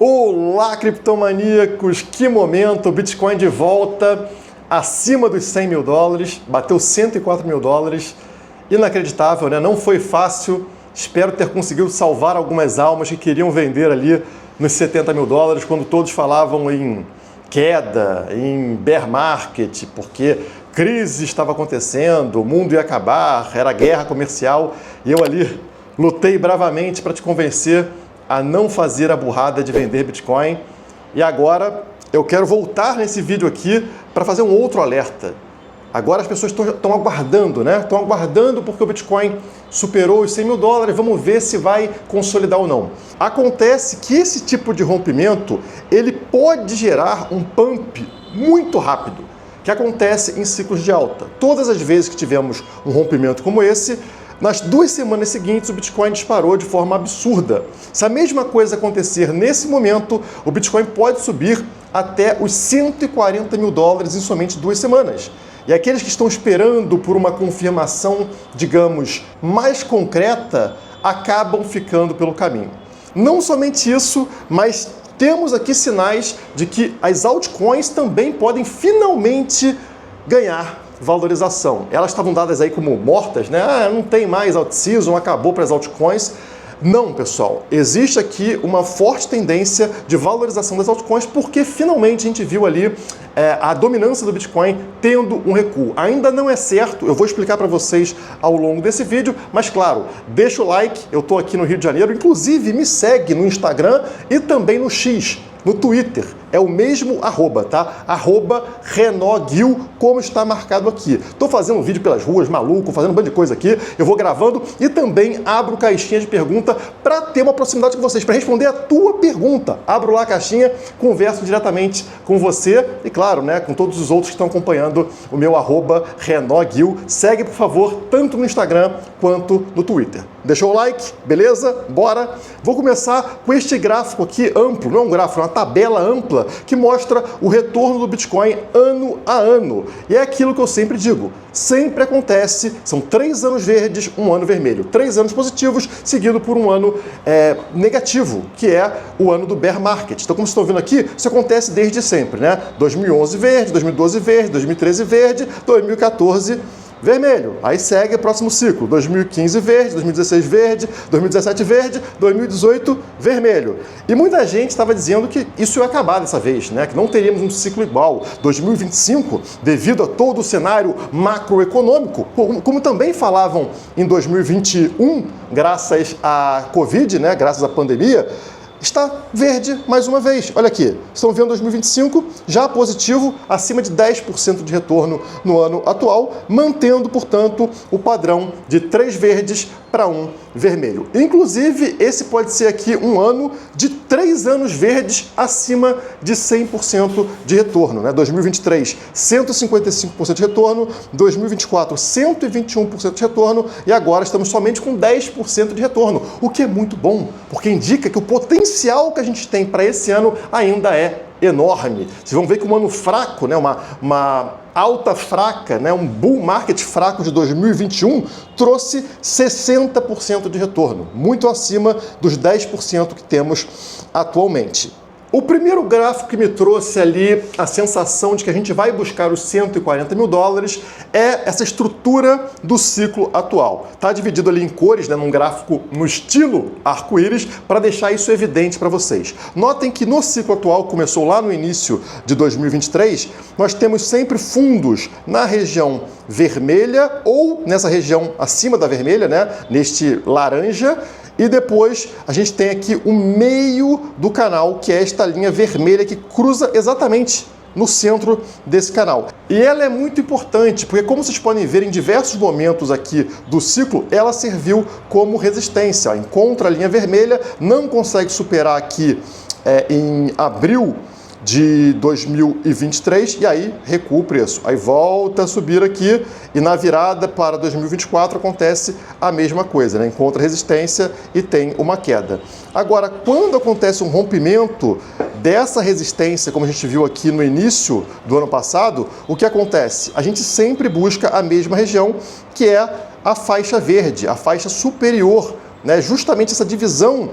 Olá, criptomaníacos! Que momento! O Bitcoin de volta acima dos 100 mil dólares, bateu 104 mil dólares. Inacreditável, né? Não foi fácil. Espero ter conseguido salvar algumas almas que queriam vender ali nos 70 mil dólares, quando todos falavam em queda, em bear market, porque crise estava acontecendo, o mundo ia acabar, era guerra comercial, e eu ali lutei bravamente para te convencer a não fazer a burrada de vender Bitcoin. E agora eu quero voltar nesse vídeo aqui para fazer um outro alerta. Agora as pessoas estão aguardando, né? Estão aguardando porque o Bitcoin superou os 100 mil dólares, vamos ver se vai consolidar ou não. Acontece que esse tipo de rompimento, ele pode gerar um pump muito rápido, que acontece em ciclos de alta. Todas as vezes que tivemos um rompimento como esse, nas 2 semanas seguintes, o Bitcoin disparou de forma absurda. Se a mesma coisa acontecer nesse momento, o Bitcoin pode subir até os 140 mil dólares em somente 2 semanas. E aqueles que estão esperando por uma confirmação, digamos, mais concreta, acabam ficando pelo caminho. Não somente isso, mas temos aqui sinais de que as altcoins também podem finalmente ganhar valorização. Elas estavam dadas aí como mortas, né? Não tem mais alt-season, acabou para as altcoins. Não, pessoal. Existe aqui uma forte tendência de valorização das altcoins porque finalmente a gente viu ali a dominância do Bitcoin tendo um recuo. Ainda não é certo, eu vou explicar para vocês ao longo desse vídeo, mas claro, deixa o like, eu estou aqui no Rio de Janeiro, inclusive me segue no Instagram e também no X. No Twitter, é o mesmo arroba, tá? @Renoguil, como está marcado aqui. Tô fazendo um vídeo pelas ruas, maluco, fazendo um bando de coisa aqui, eu vou gravando e também abro caixinha de pergunta para ter uma proximidade com vocês, para responder a tua pergunta. Abro lá a caixinha, converso diretamente com você e claro, né, com todos os outros que estão acompanhando o meu @Renoguil. Segue, por favor, tanto no Instagram quanto no Twitter. Deixou o like? Beleza? Bora! Vou começar com este gráfico aqui amplo, não é um gráfico, é uma tabela ampla que mostra o retorno do Bitcoin ano a ano. E é aquilo que eu sempre digo, sempre acontece, são 3 anos verdes, 1 ano vermelho. 3 anos positivos, seguido por um ano negativo, que é o ano do bear market. Então, como vocês estão vendo aqui, isso acontece desde sempre, né? 2011 verde, 2012 verde, 2013 verde, 2014 vermelho. Aí segue o próximo ciclo. 2015 verde, 2016 verde, 2017 verde, 2018 vermelho. E muita gente estava dizendo que isso ia acabar dessa vez, né? Que não teríamos um ciclo igual. 2025, devido a todo o cenário macroeconômico, como também falavam em 2021, graças à Covid, né? Graças à pandemia, está verde mais uma vez. Olha aqui, estão vendo 2025 já positivo, acima de 10% de retorno no ano atual, mantendo, portanto, o padrão de 3 verdes para 1 vermelho. Inclusive, esse pode ser aqui um ano de 3 anos verdes acima de 100% de retorno, né? 2023, 155% de retorno, 2024, 121% de retorno e agora estamos somente com 10% de retorno, o que é muito bom, porque indica que o potencial que a gente tem para esse ano ainda é enorme. Vocês vão ver que um ano fraco, né, uma alta fraca, né, um bull market fraco de 2021 trouxe 60% de retorno, muito acima dos 10% que temos atualmente. O primeiro gráfico que me trouxe ali a sensação de que a gente vai buscar os 140 mil dólares é essa estrutura do ciclo atual. Está dividido ali em cores, né, num gráfico no estilo arco-íris, para deixar isso evidente para vocês. Notem que no ciclo atual, começou lá no início de 2023, nós temos sempre fundos na região vermelha ou nessa região acima da vermelha, né, neste laranja. E depois a gente tem aqui o meio do canal, que é esta linha vermelha que cruza exatamente no centro desse canal. E ela é muito importante, porque como vocês podem ver em diversos momentos aqui do ciclo, ela serviu como resistência. Encontra a linha vermelha, não consegue superar aqui em abril de 2023 e aí recua o preço. Aí volta a subir aqui e na virada para 2024 acontece a mesma coisa, né? Encontra resistência e tem uma queda. Agora, quando acontece um rompimento dessa resistência, como a gente viu aqui no início do ano passado, o que acontece? A gente sempre busca a mesma região, que é a faixa verde, a faixa superior, né? Justamente essa divisão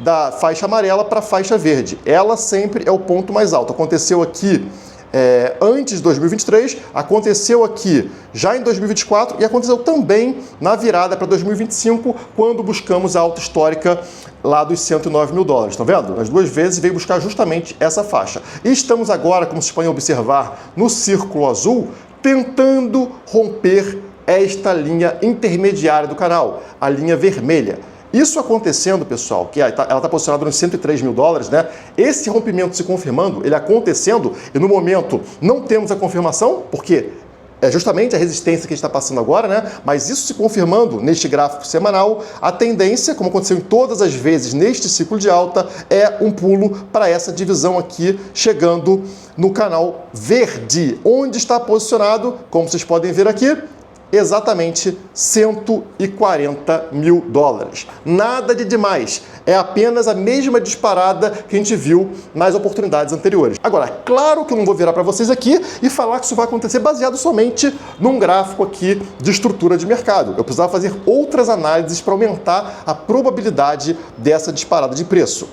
da faixa amarela para a faixa verde. Ela sempre é o ponto mais alto. Aconteceu aqui antes de 2023, aconteceu aqui já em 2024 e aconteceu também na virada para 2025, quando buscamos a alta histórica lá dos 109 mil dólares. Estão vendo? As duas vezes veio buscar justamente essa faixa. E estamos agora, como vocês podem observar, no círculo azul, tentando romper esta linha intermediária do canal, a linha vermelha. Isso acontecendo, pessoal, que ela está posicionada nos 103 mil dólares, né? Esse rompimento se confirmando, ele acontecendo, e no momento não temos a confirmação, porque é justamente a resistência que a gente está passando agora, né? Mas isso se confirmando neste gráfico semanal, a tendência, como aconteceu em todas as vezes neste ciclo de alta, é um pulo para essa divisão aqui, chegando no canal verde, onde está posicionado, como vocês podem ver aqui, exatamente 140 mil dólares. Nada de demais, é apenas a mesma disparada que a gente viu nas oportunidades anteriores. Agora, claro que eu não vou virar para vocês aqui e falar que isso vai acontecer baseado somente num gráfico aqui de estrutura de mercado. Eu precisava fazer outras análises para aumentar a probabilidade dessa disparada de preço.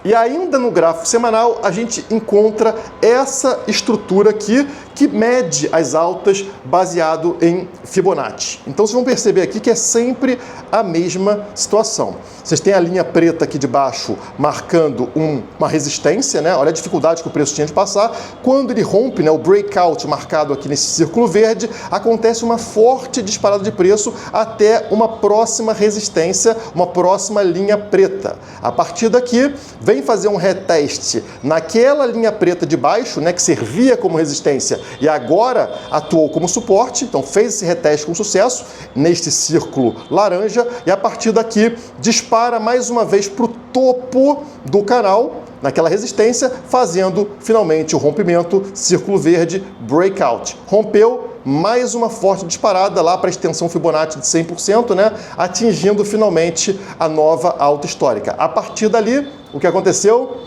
E ainda no gráfico semanal, a gente encontra essa estrutura aqui que mede as altas baseado em Fibonacci. Então vocês vão perceber aqui que é sempre a mesma situação. Vocês têm a linha preta aqui de baixo marcando uma resistência, né? Olha a dificuldade que o preço tinha de passar. Quando ele rompe, né, o breakout marcado aqui nesse círculo verde, acontece uma forte disparada de preço até uma próxima resistência, uma próxima linha preta. A partir daqui, vem fazer um reteste naquela linha preta de baixo, né, que servia como resistência e agora atuou como suporte, então fez esse reteste com sucesso neste círculo laranja e a partir daqui dispara mais uma vez para o topo do canal, naquela resistência, fazendo finalmente o rompimento, círculo verde, breakout. Rompeu, mais uma forte disparada lá para a extensão Fibonacci de 100%, né, atingindo finalmente a nova alta histórica. A partir dali, o que aconteceu?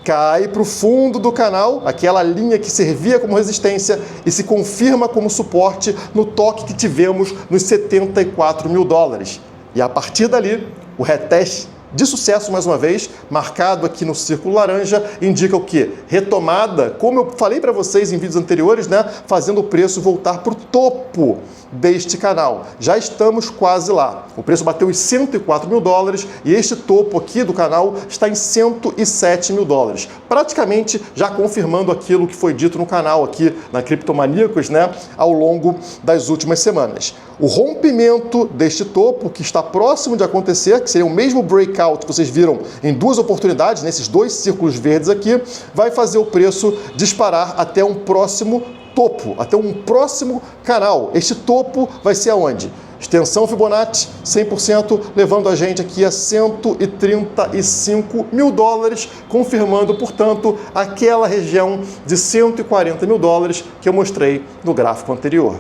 Cai para o fundo do canal, aquela linha que servia como resistência e se confirma como suporte no toque que tivemos nos 74 mil dólares. E a partir dali, o reteste de sucesso, mais uma vez, marcado aqui no círculo laranja, indica o quê? Retomada, como eu falei para vocês em vídeos anteriores, né? Fazendo o preço voltar para o topo deste canal. Já estamos quase lá. O preço bateu os 104 mil dólares e este topo aqui do canal está em 107 mil dólares. Praticamente já confirmando aquilo que foi dito no canal aqui na Criptomaníacos, né? Ao longo das últimas semanas. O rompimento deste topo, que está próximo de acontecer, que seria o mesmo breakout que vocês viram em duas oportunidades, nesses dois círculos verdes aqui, vai fazer o preço disparar até um próximo topo, até um próximo canal. Este topo vai ser aonde? Extensão Fibonacci 100%, levando a gente aqui a 135 mil dólares, confirmando, portanto, aquela região de 140 mil dólares que eu mostrei no gráfico anterior.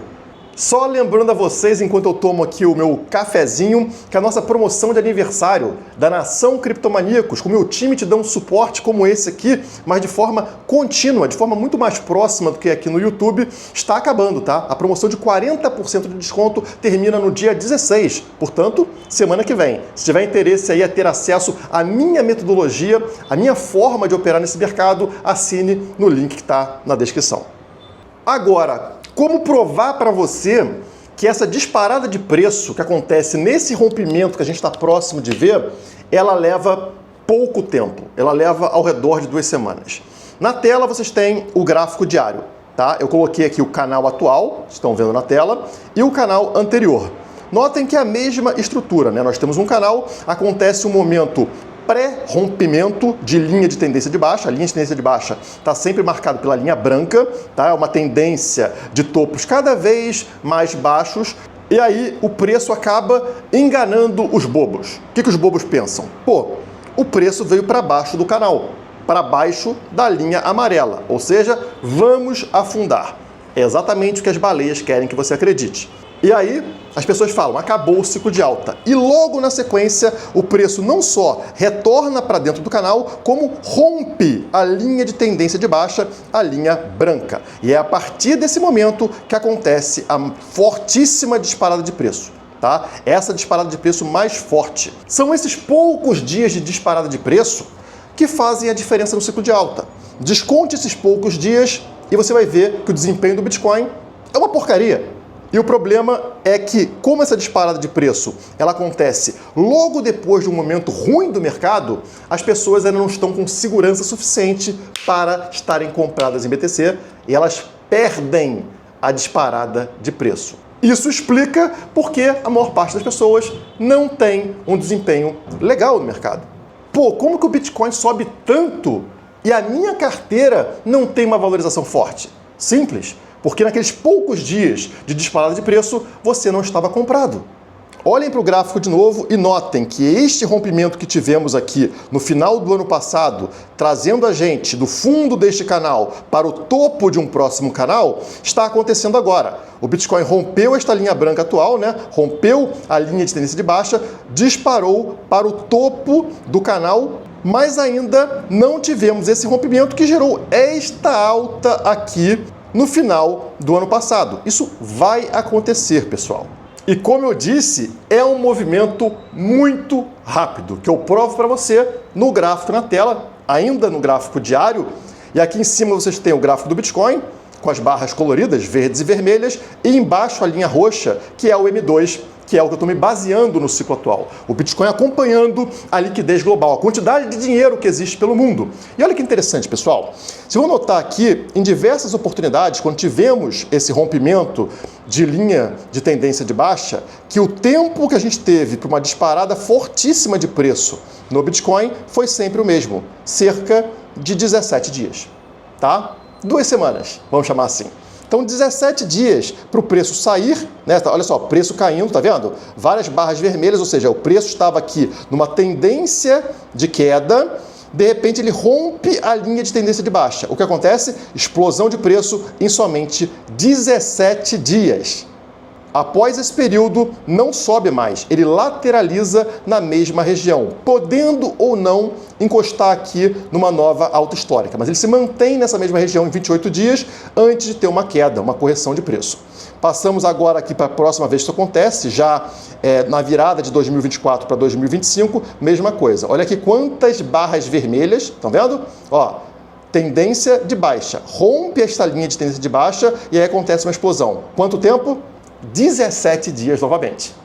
Só lembrando a vocês, enquanto eu tomo aqui o meu cafezinho, que a nossa promoção de aniversário da Nação Criptomaníacos, com o meu time te dá um suporte como esse aqui, mas de forma contínua, de forma muito mais próxima do que aqui no YouTube, está acabando, tá? A promoção de 40% de desconto termina no dia 16, portanto, semana que vem. Se tiver interesse aí a ter acesso à minha metodologia, à minha forma de operar nesse mercado, assine no link que está na descrição. Agora, como provar para você que essa disparada de preço que acontece nesse rompimento que a gente está próximo de ver, ela leva pouco tempo, ela leva ao redor de 2 semanas. Na tela vocês têm o gráfico diário, tá? Eu coloquei aqui o canal atual, estão vendo na tela, e o canal anterior. Notem que é a mesma estrutura, né? Nós temos um canal, acontece um momento pré-rompimento de linha de tendência de baixa. A linha de tendência de baixa está sempre marcada pela linha branca, tá? É uma tendência de topos cada vez mais baixos. E aí o preço acaba enganando os bobos. O que os bobos pensam? Pô, o preço veio para baixo do canal, para baixo da linha amarela. Ou seja, vamos afundar. É exatamente o que as baleias querem que você acredite. E aí, as pessoas falam, acabou o ciclo de alta. E logo na sequência, o preço não só retorna para dentro do canal, como rompe a linha de tendência de baixa, a linha branca. E é a partir desse momento que acontece a fortíssima disparada de preço. tá? Essa disparada de preço mais forte. São esses poucos dias de disparada de preço que fazem a diferença no ciclo de alta. Desconte esses poucos dias e você vai ver que o desempenho do Bitcoin é uma porcaria. E o problema é que, como essa disparada de preço ela acontece logo depois de um momento ruim do mercado, as pessoas ainda não estão com segurança suficiente para estarem compradas em BTC e elas perdem a disparada de preço. Isso explica porque a maior parte das pessoas não tem um desempenho legal no mercado. Pô, como que o Bitcoin sobe tanto e a minha carteira não tem uma valorização forte? Simples. Porque naqueles poucos dias de disparada de preço, você não estava comprado. Olhem para o gráfico de novo e notem que este rompimento que tivemos aqui no final do ano passado, trazendo a gente do fundo deste canal para o topo de um próximo canal, está acontecendo agora. O Bitcoin rompeu esta linha branca atual, né? Rompeu a linha de tendência de baixa, disparou para o topo do canal, mas ainda não tivemos esse rompimento que gerou esta alta aqui no final do ano passado. Isso vai acontecer, pessoal. E como eu disse, é um movimento muito rápido, que eu provo para você no gráfico na tela, ainda no gráfico diário. E aqui em cima vocês têm o gráfico do Bitcoin, com as barras coloridas, verdes e vermelhas, e embaixo a linha roxa, que é o M2, que é o que eu estou me baseando no ciclo atual. O Bitcoin acompanhando a liquidez global, a quantidade de dinheiro que existe pelo mundo. E olha que interessante, pessoal. Se eu notar aqui, em diversas oportunidades, quando tivemos esse rompimento de linha de tendência de baixa, que o tempo que a gente teve para uma disparada fortíssima de preço no Bitcoin foi sempre o mesmo, cerca de 17 dias, tá? 2 semanas, vamos chamar assim. Então, 17 dias para o preço sair, né? Olha só, preço caindo, tá vendo? Várias barras vermelhas, ou seja, o preço estava aqui numa tendência de queda, de repente ele rompe a linha de tendência de baixa. O que acontece? Explosão de preço em somente 17 dias. Após esse período, não sobe mais, ele lateraliza na mesma região, podendo ou não encostar aqui numa nova alta histórica, mas ele se mantém nessa mesma região em 28 dias antes de ter uma queda, uma correção de preço. Passamos agora aqui para a próxima vez que isso acontece, já na virada de 2024 para 2025, mesma coisa. Olha aqui quantas barras vermelhas, estão vendo? Ó, tendência de baixa, rompe esta linha de tendência de baixa e aí acontece uma explosão. Quanto tempo? 17 dias novamente.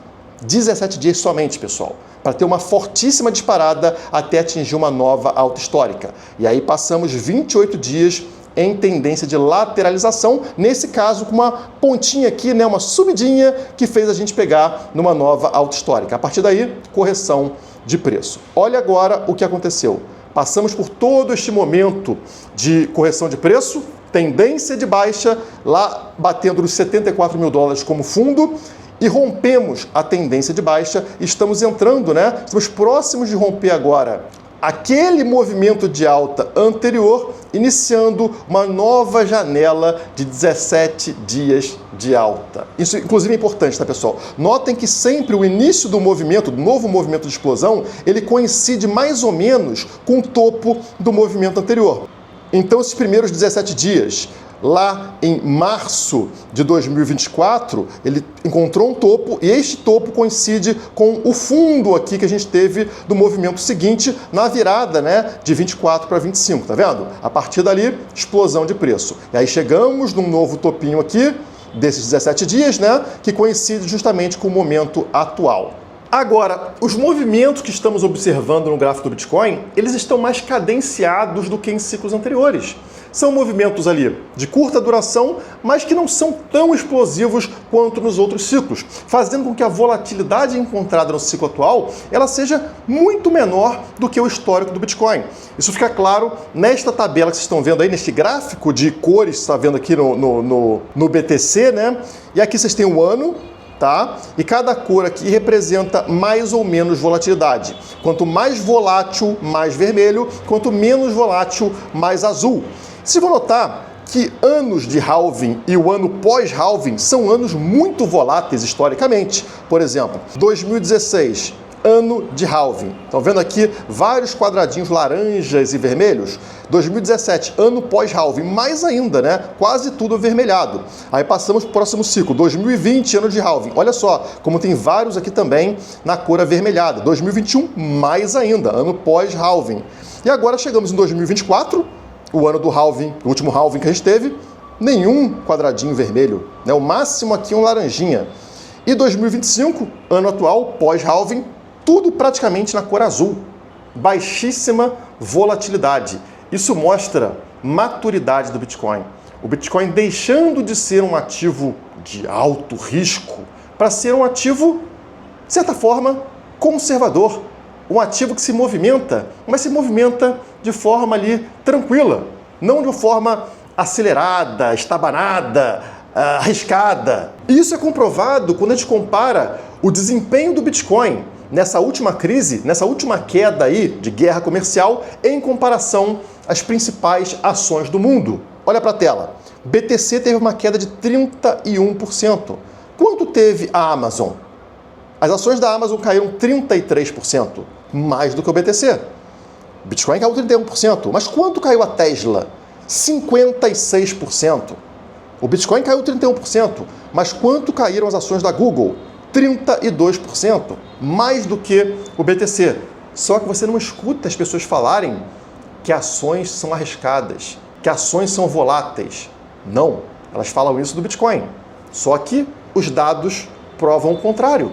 17 dias somente, pessoal, para ter uma fortíssima disparada até atingir uma nova alta histórica. E aí passamos 28 dias em tendência de lateralização, nesse caso com uma pontinha aqui, né, uma subidinha que fez a gente pegar numa nova alta histórica. A partir daí, correção de preço. Olha agora o que aconteceu. Passamos por todo este momento de correção de preço, tendência de baixa, lá batendo nos 74 mil dólares como fundo, e rompemos a tendência de baixa, estamos entrando, né? Estamos próximos de romper agora aquele movimento de alta anterior, iniciando uma nova janela de 17 dias de alta. Isso, inclusive, é importante, tá, pessoal? Notem que sempre o início do movimento, do novo movimento de explosão, ele coincide mais ou menos com o topo do movimento anterior. Então, esses primeiros 17 dias, lá em março de 2024, ele encontrou um topo e este topo coincide com o fundo aqui que a gente teve do movimento seguinte na virada, né, de 24 para 25, tá vendo? A partir dali, explosão de preço. E aí chegamos num novo topinho aqui, desses 17 dias, né, que coincide justamente com o momento atual. Agora, os movimentos que estamos observando no gráfico do Bitcoin, eles estão mais cadenciados do que em ciclos anteriores. São movimentos ali de curta duração, mas que não são tão explosivos quanto nos outros ciclos, fazendo com que a volatilidade encontrada no ciclo atual ela seja muito menor do que o histórico do Bitcoin. Isso fica claro nesta tabela que vocês estão vendo aí, neste gráfico de cores que você está vendo aqui no BTC, né? E aqui vocês têm o ano, tá? E cada cor aqui representa mais ou menos volatilidade. Quanto mais volátil, mais vermelho. Quanto menos volátil, mais azul. Se vou notar que anos de halving e o ano pós-halving são anos muito voláteis historicamente. Por exemplo, 2016, ano de halving. Estão vendo aqui vários quadradinhos laranjas e vermelhos? 2017, ano pós-halving, mais ainda, né? Quase tudo avermelhado. Aí passamos para o próximo ciclo, 2020, ano de halving. Olha só, como tem vários aqui também na cor avermelhada. 2021, mais ainda, ano pós-halving. E agora chegamos em 2024, o ano do halving, o último halving que a gente teve, nenhum quadradinho vermelho, né? O máximo aqui um laranjinha. E 2025, ano atual, pós-halving, tudo praticamente na cor azul. Baixíssima volatilidade. Isso mostra maturidade do Bitcoin. O Bitcoin deixando de ser um ativo de alto risco para ser um ativo, de certa forma, conservador. Um ativo que se movimenta, mas se movimenta de forma ali tranquila, não de forma acelerada, estabanada, arriscada. Isso é comprovado quando a gente compara o desempenho do Bitcoin nessa última crise, nessa última queda aí de guerra comercial, em comparação às principais ações do mundo. Olha para a tela. BTC teve uma queda de 31%. Quanto teve a Amazon? As ações da Amazon caíram 33%, mais do que o BTC. Bitcoin caiu 31%, mas quanto caiu a Tesla? 56%. O Bitcoin caiu 31%, mas quanto caíram as ações da Google? 32%, mais do que o BTC. Só que você não escuta as pessoas falarem que ações são arriscadas, que ações são voláteis. Não, elas falam isso do Bitcoin. Só que os dados provam o contrário.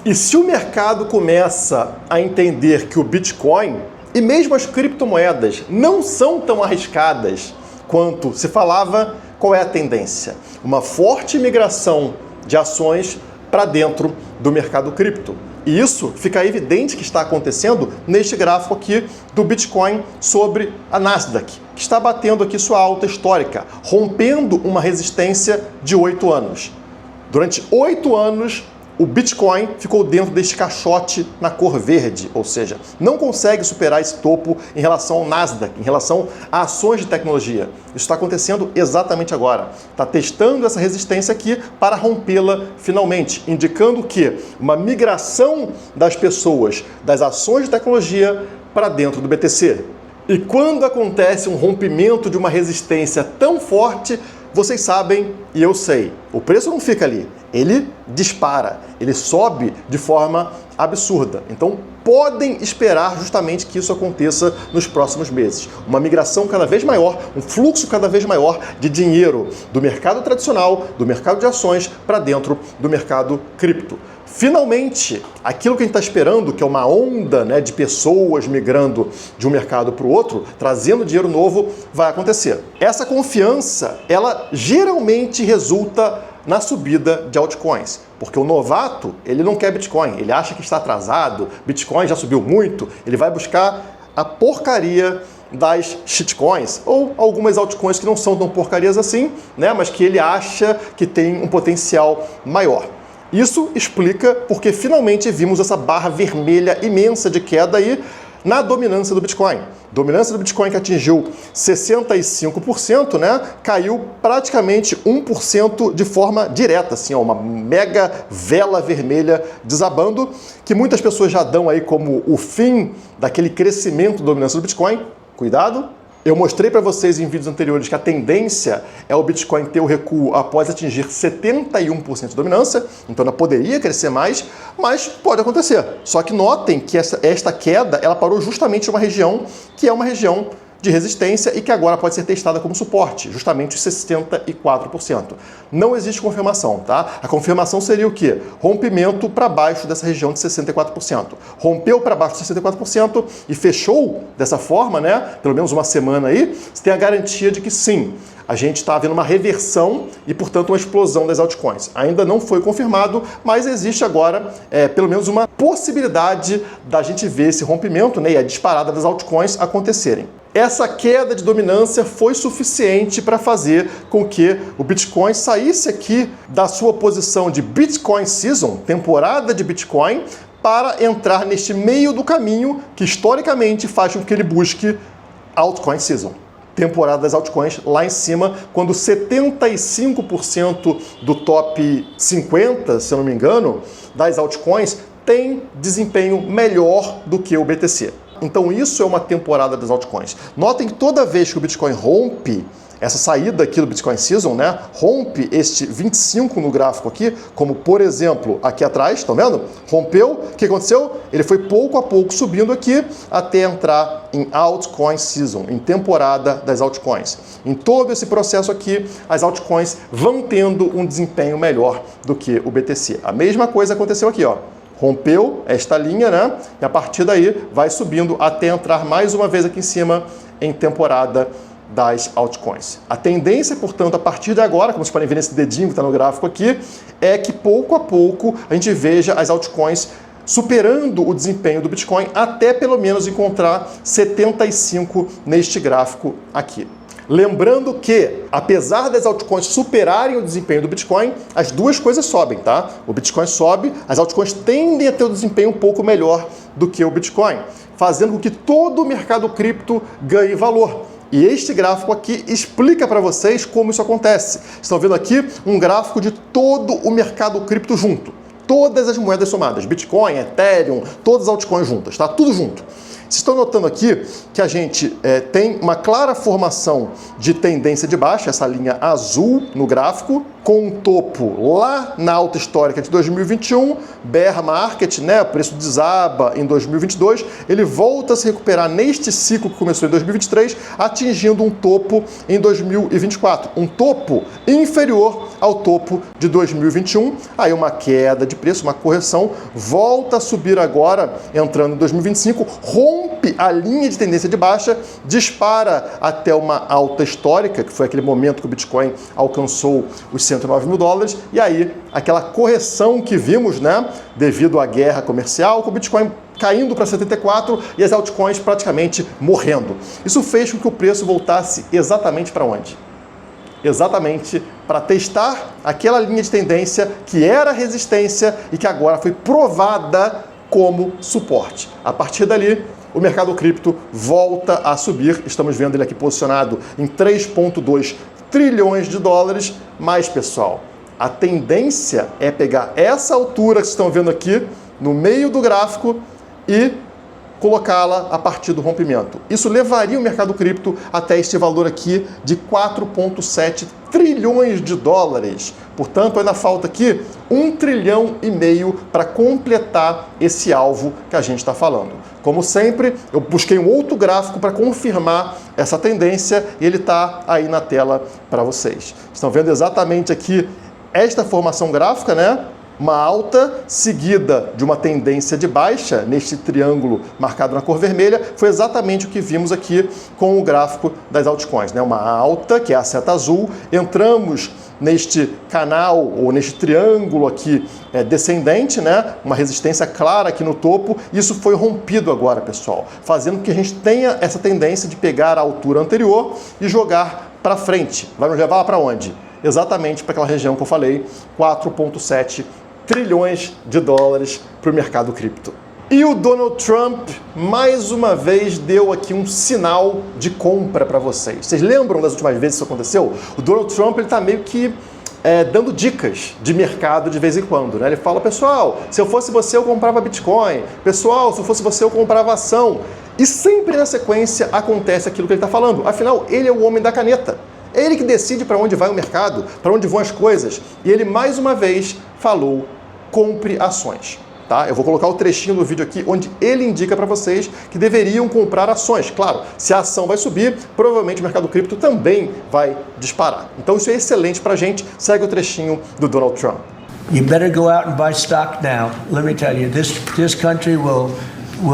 E se o mercado começa a entender que o Bitcoin e mesmo as criptomoedas não são tão arriscadas quanto se falava, qual é a tendência? Uma forte migração de ações para dentro do mercado cripto. E isso fica evidente que está acontecendo neste gráfico aqui do Bitcoin sobre a Nasdaq, que está batendo aqui sua alta histórica, rompendo uma resistência de 8 anos. Durante 8 anos, o Bitcoin ficou dentro deste caixote na cor verde, ou seja, não consegue superar esse topo em relação ao Nasdaq, em relação a ações de tecnologia. Isso está acontecendo exatamente agora. Está testando essa resistência aqui para rompê-la finalmente, indicando que uma migração das pessoas das ações de tecnologia para dentro do BTC. E quando acontece um rompimento de uma resistência tão forte, vocês sabem e eu sei, o preço não fica ali, ele dispara, ele sobe de forma absurda. Então podem esperar justamente que isso aconteça nos próximos meses. Uma migração cada vez maior, um fluxo cada vez maior de dinheiro do mercado tradicional, do mercado de ações, para dentro do mercado cripto. Finalmente, aquilo que a gente está esperando, que é uma onda, né, de pessoas migrando de um mercado para o outro, trazendo dinheiro novo, vai acontecer. Essa confiança, ela geralmente resulta na subida de altcoins. Porque o novato, ele não quer Bitcoin, ele acha que está atrasado, Bitcoin já subiu muito, ele vai buscar a porcaria das shitcoins ou algumas altcoins que não são tão porcarias assim, né, mas que ele acha que tem um potencial maior. Isso explica porque finalmente vimos essa barra vermelha imensa de queda aí na dominância do Bitcoin. Dominância do Bitcoin que atingiu 65%, né? Caiu praticamente 1% de forma direta, assim, ó, uma mega vela vermelha desabando, que muitas pessoas já dão aí como o fim daquele crescimento da dominância do Bitcoin. Cuidado! Eu mostrei para vocês em vídeos anteriores que a tendência é o Bitcoin ter o recuo após atingir 71% de dominância, então ela poderia crescer mais, mas pode acontecer. Só que notem que esta queda ela parou justamente em uma região que é uma região de resistência e que agora pode ser testada como suporte, justamente os 64%. Não existe confirmação, tá? A confirmação seria o quê? Rompimento para baixo dessa região de 64%. Rompeu para baixo de 64% e fechou dessa forma, né? Pelo menos uma semana aí, você tem a garantia de que sim, a gente está vendo uma reversão e, portanto, uma explosão das altcoins. Ainda não foi confirmado, mas existe agora, pelo menos, uma possibilidade da gente ver esse rompimento, né, e a disparada das altcoins acontecerem. Essa queda de dominância foi suficiente para fazer com que o Bitcoin saísse aqui da sua posição de Bitcoin Season, temporada de Bitcoin, para entrar neste meio do caminho que historicamente faz com que ele busque Altcoin Season. Temporada das altcoins lá em cima, quando 75% do top 50, se eu não me engano, das altcoins tem desempenho melhor do que o BTC. Então isso é uma temporada das altcoins. Notem que toda vez que o Bitcoin rompe essa saída aqui do Bitcoin Season, né, rompe este 25 no gráfico aqui, como por exemplo aqui atrás, estão vendo? Rompeu, o que aconteceu? Ele foi pouco a pouco subindo aqui até entrar em Altcoin Season, em temporada das altcoins. Em todo esse processo aqui, as altcoins vão tendo um desempenho melhor do que o BTC. A mesma coisa aconteceu aqui, ó. Rompeu esta linha, né? E a partir daí vai subindo até entrar mais uma vez aqui em cima em temporada das altcoins. A tendência, portanto, a partir de agora, como vocês podem ver nesse dedinho que está no gráfico aqui, é que pouco a pouco a gente veja as altcoins superando o desempenho do Bitcoin até pelo menos encontrar 75 neste gráfico aqui. Lembrando que, apesar das altcoins superarem o desempenho do Bitcoin, as duas coisas sobem, tá? O Bitcoin sobe, as altcoins tendem a ter um desempenho um pouco melhor do que o Bitcoin, fazendo com que todo o mercado cripto ganhe valor. E este gráfico aqui explica para vocês como isso acontece. Estão vendo aqui um gráfico de todo o mercado cripto junto. Todas as moedas somadas, Bitcoin, Ethereum, todas as altcoins juntas, tá? Tudo junto. Vocês estão notando aqui que a gente tem uma clara formação de tendência de baixa, essa linha azul no gráfico, com um topo lá na alta histórica de 2021, bear market, né, o preço desaba em 2022, ele volta a se recuperar neste ciclo que começou em 2023, atingindo um topo em 2024, um topo inferior ao topo de 2021, aí uma queda de preço, uma correção, volta a subir agora, entrando em 2025, rompe a linha de tendência de baixa, dispara até uma alta histórica, que foi aquele momento que o Bitcoin alcançou os 109 mil dólares, e aí aquela correção que vimos, né, devido à guerra comercial, com o Bitcoin caindo para 74 e as altcoins praticamente morrendo. Isso fez com que o preço voltasse exatamente para onde? Exatamente para testar aquela linha de tendência que era resistência e que agora foi provada como suporte. A partir dali, o mercado cripto volta a subir. Estamos vendo ele aqui posicionado em 3,2 trilhões de dólares. Mas, pessoal, a tendência é pegar essa altura que vocês estão vendo aqui no meio do gráfico e colocá-la a partir do rompimento. Isso levaria o mercado cripto até este valor aqui de 4,7 trilhões de dólares. Portanto, ainda falta aqui 1,5 trilhão para completar esse alvo que a gente está falando. Como sempre, eu busquei um outro gráfico para confirmar essa tendência e ele está aí na tela para vocês. Estão vendo exatamente aqui esta formação gráfica, né? Uma alta seguida de uma tendência de baixa neste triângulo marcado na cor vermelha, foi exatamente o que vimos aqui com o gráfico das altcoins, né? Uma alta, que é a seta azul, entramos neste canal ou neste triângulo aqui descendente, né? Uma resistência clara aqui no topo, isso foi rompido agora, pessoal, fazendo com que a gente tenha essa tendência de pegar a altura anterior e jogar para frente. Vai nos levar para onde? Exatamente para aquela região que eu falei, 4,7 trilhões de dólares para o mercado cripto. E o Donald Trump, mais uma vez, deu aqui um sinal de compra para vocês. Vocês lembram das últimas vezes que isso aconteceu? O Donald Trump está meio que dando dicas de mercado de vez em quando, né? Ele fala, pessoal, se eu fosse você, eu comprava Bitcoin. Pessoal, se eu fosse você, eu comprava ação. E sempre na sequência acontece aquilo que ele está falando. Afinal, ele é o homem da caneta. É ele que decide para onde vai o mercado, para onde vão as coisas. E ele, mais uma vez, falou, compre ações. Tá? Eu vou colocar o trechinho do vídeo aqui, onde ele indica para vocês que deveriam comprar ações. Claro, se a ação vai subir, provavelmente o mercado cripto também vai disparar. Então isso é excelente para a gente. Segue o trechinho do Donald Trump. You better go out and buy stock now. Let me tell you, this country will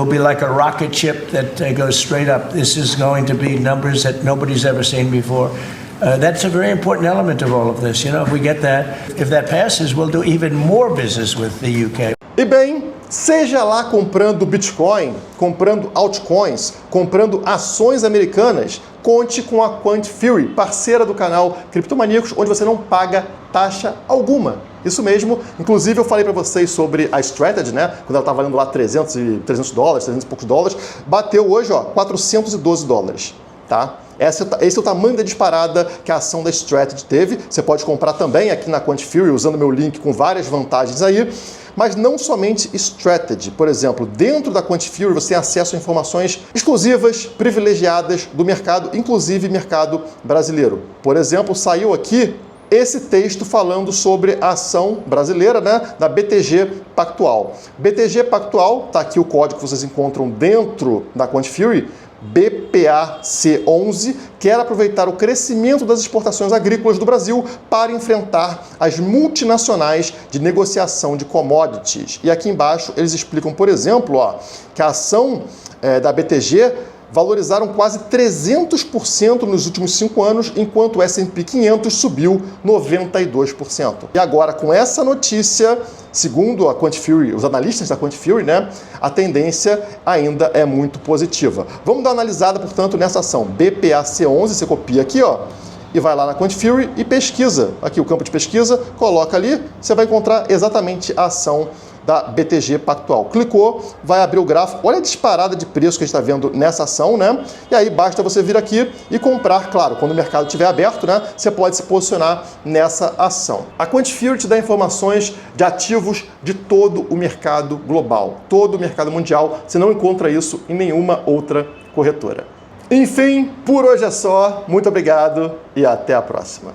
be like a rocket ship that goes straight up. This is going to be numbers that nobody's ever seen before. That's a very important element of all of this. You know, if we get that, if that passes, we'll do even more business with the UK. E bem, seja lá comprando Bitcoin, comprando altcoins, comprando ações americanas, conte com a Quant Fury, parceira do canal Criptomaníacos, onde você não paga taxa alguma. Isso mesmo, inclusive eu falei para vocês sobre a Strategy, né? Quando ela estava valendo lá 300 dólares, 300 e poucos dólares, bateu hoje, ó, 412 dólares, tá? Esse é o tamanho da disparada que a ação da Strategy teve. Você pode comprar também aqui na Quantifury, usando meu link com várias vantagens aí. Mas não somente Strategy. Por exemplo, dentro da Quantifury você tem acesso a informações exclusivas, privilegiadas do mercado, inclusive mercado brasileiro. Por exemplo, saiu aqui esse texto falando sobre a ação brasileira, né, da BTG Pactual. BTG Pactual, tá aqui o código que vocês encontram dentro da Quantifury, BPAC11, quer aproveitar o crescimento das exportações agrícolas do Brasil para enfrentar as multinacionais de negociação de commodities. E aqui embaixo eles explicam, por exemplo, que a ação da BTG valorizaram quase 300% nos últimos 5 anos, enquanto o S&P 500 subiu 92%. E agora, com essa notícia, segundo a Quantifury, os analistas da Quantifury, né, a tendência ainda é muito positiva. Vamos dar uma analisada, portanto, nessa ação. BPAC11, você copia aqui, e vai lá na Quantifury e pesquisa. Aqui o campo de pesquisa, coloca ali, você vai encontrar exatamente a ação da BTG Pactual. Clicou, vai abrir o gráfico, olha a disparada de preço que a gente está vendo nessa ação, né? E aí basta você vir aqui e comprar, claro, quando o mercado estiver aberto, né? Você pode se posicionar nessa ação. A Quantifury te dá informações de ativos de todo o mercado global, todo o mercado mundial. Você não encontra isso em nenhuma outra corretora. Enfim, por hoje é só. Muito obrigado e até a próxima.